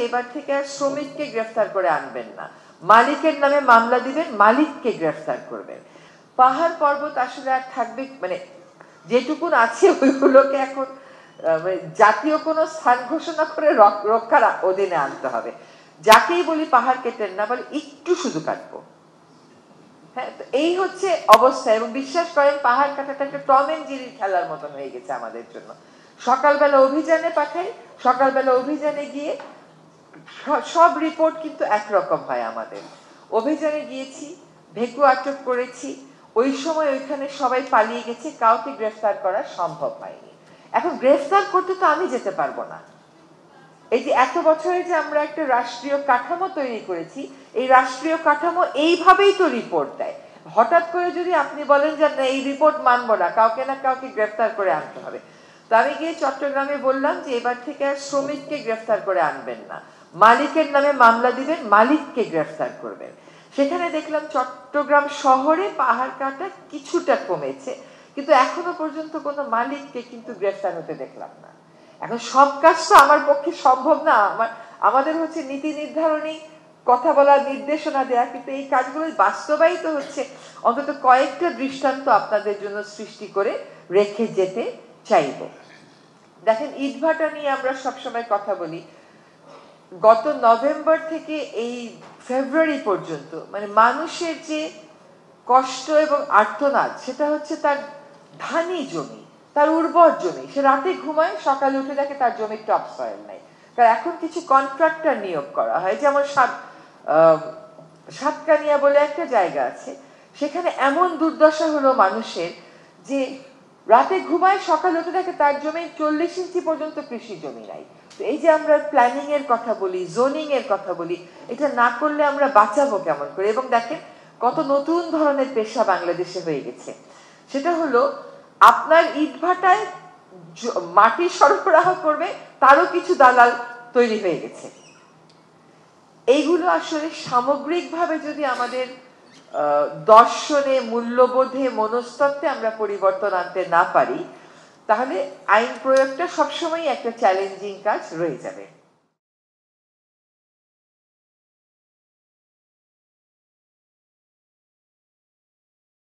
এবার থেকে আর শ্রমিককে গ্রেফতার করে আনবেন না, মালিকের নামে মামলা দিবেন, মালিককে গ্রেফতার করবেন। পাহাড় পর্বত আসলে আর থাকবে, মানে যেটুকুন আছে ওইগুলোকে এখন জাতীয় কোনো স্থান ঘোষণা করে রক্ষার অধীনে আনতে হবে। যাকেই বলি পাহাড় কেটেন না, বলে একটু শুধু কাটবো। হ্যাঁ, এই হচ্ছে অবস্থা। এবং বিশ্বাস করেন পাহাড় কাটাটা একটা টম এন্ড জেরির খেলার মতন হয়ে গেছে আমাদের জন্য। সকালবেলা অভিযানে পাঠাই, সকালবেলা অভিযানে গিয়ে সব রিপোর্ট কিন্তু একরকম হয় আমাদের। অভিযানে গিয়েছি, ভেকু আটক করেছি, ওই সময় ওইখানে সবাই পালিয়ে গেছে, কাউকে গ্রেফতার করা সম্ভব হয়নি। এখন গ্রেফতার করতে তো আমি যেতে পারবো না। এই যে এত বছরে যে আমরা একটা রাষ্ট্রীয় কাঠামো তৈরি করেছি, এই রাষ্ট্রীয় কাঠামো এইভাবেই তো রিপোর্ট দেয়। হঠাৎ করে যদি আপনি বলেন যে না এই রিপোর্ট মানবো না, কাউকে না কাউকে গ্রেফতার করে আনতে হবে, তো আমি গিয়ে চট্টগ্রামে বললাম যে এবার থেকে আর শ্রমিককে গ্রেফতার করে আনবেন না, মালিকের নামে মামলা দিবেন, মালিককে গ্রেফতার করবেন। সেখানে দেখলাম চট্টগ্রাম শহরে পাহাড় কাটা কিছুটা কমেছে, কিন্তু এখনো পর্যন্ত কোনো মালিককে কিন্তু গ্রেফতার হতে দেখলাম না। এখন সব কাজ তো আমার পক্ষে সম্ভব না, আমাদের হচ্ছে নীতি নির্ধারণী, কথা বলা, নির্দেশনা দেয়া, কিন্তু এই কাজগুলো বাস্তবায়িত হচ্ছে। অন্তত কয়েকটা দৃষ্টান্ত আপনাদের জন্য সৃষ্টি করে রেখে যেতে চাইব। দেখেন, ইটভাটা নিয়ে আমরা সবসময় কথা বলি। গত নভেম্বর থেকে এই ফেব্রুয়ারি পর্যন্ত মানে মানুষের যে কষ্ট এবং আর্তনাদ, সেটা হচ্ছে তার ধানি জমি, তার উর্বর জমি, সে রাতে ঘুমায়, সকালে উঠে দেখে তার জমির টপ সয়েল নাই। কারণ এখন কিছু কন্ট্রাক্টর নিয়োগ করা হয়, যেমন সাতকানিয়া বলে একটা জায়গা আছে, সেখানে এমন দুর্দশা হলো মানুষের যে রাতে ঘুমায়, সকালে উঠে দেখে তার জমি 40 ইঞ্চি পর্যন্ত কৃষি জমি নাই। তো এই যে আমরা প্ল্যানিং এর কথা বলি, জোনিং এর কথা বলি, এটা না করলে আমরা বাঁচাবো কেমন করে? এবং দেখেন কত নতুন ধরনের পেশা বাংলাদেশে হয়ে গেছে। সেটা হলো আপনার ইটভাটায় মাটি সরবরাহ করবে, তারও কিছু দালাল তৈরি হয়ে গেছে। এইগুলো আসলে সামগ্রিকভাবে যদি আমাদের দর্শনে, মূল্যবোধে, মনস্তত্ত্বে আমরা পরিবর্তন আনতে না পারি, তাহলে আইন প্রয়োগটা সবসময় একটা চ্যালেঞ্জিং কাজ রয়ে যাবে।